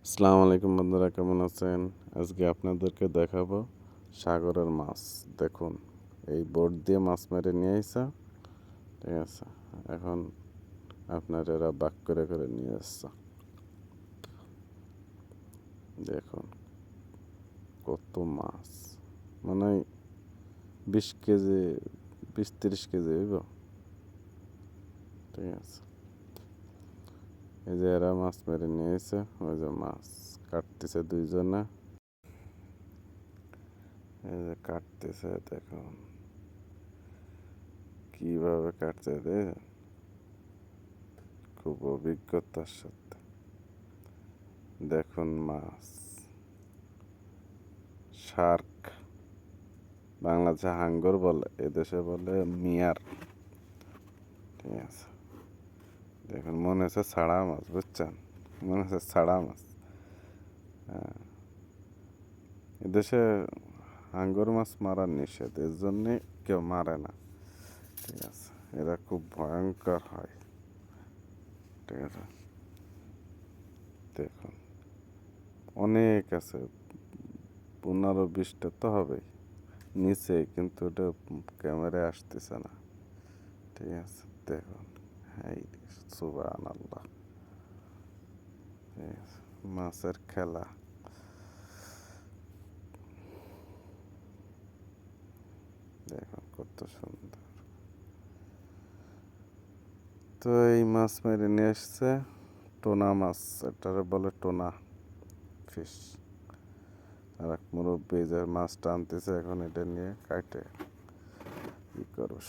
আসসালামু আলাইকুম বন্ধুরা, কেমন আছেন? আজকে আপনাদেরকে দেখাবো সাগরের মাছ। দেখুন, এই বোট দিয়ে মাছ মেরে নিয়ে আইসা, ঠিক আছে। এখন আপনার এরা বাক করে করে নিয়ে আসছে। দেখুন কত মাছ, মানে 20 কেজি, 20-30 কেজি হইব, ঠিক আছে। এই যে এরা মাছ মেরে নিয়ে আইসে, ওই যে মাছ কাটতেছে দুইজনে, এই যে কাটতেছে। দেখুন কিভাবে কাটছে, খুব অভিজ্ঞতার সাথে। দেখুন মাছ, শার্ক, বাংলাদেশে হাঙ্গর বলে, এদেশে বলে মিয়ার, ঠিক আছে। দেখুন মনে হচ্ছে ছাড়া মাছ, বুঝছেন, মনে হচ্ছে ছাড়া মাছ। হ্যাঁ, এদেশে হাঙ্গর মাছ মারা নিষেধ, এর জন্যে কেউ মারে না, ঠিক আছে। এরা খুব ভয়ঙ্কর হয়, ঠিক আছে। দেখুন অনেক আছে, 15-20টা তো হবেই নিচে, কিন্তু ওটা ক্যামেরায় আসতেছে না, ঠিক আছে। দেখুন, এই সুবহানাল্লাহ, ঠিক আছে, মাছের খেলা। দেখুন কত সুন্দর। তো এই মাছ মেরে নিয়ে এসছে, টোনা মাছ, এটারে বলে টোনা ফিশ। আর এক মুরব্বী যে মাছটা আনতেছে, এখন এটা নিয়ে কাটে কি করবো।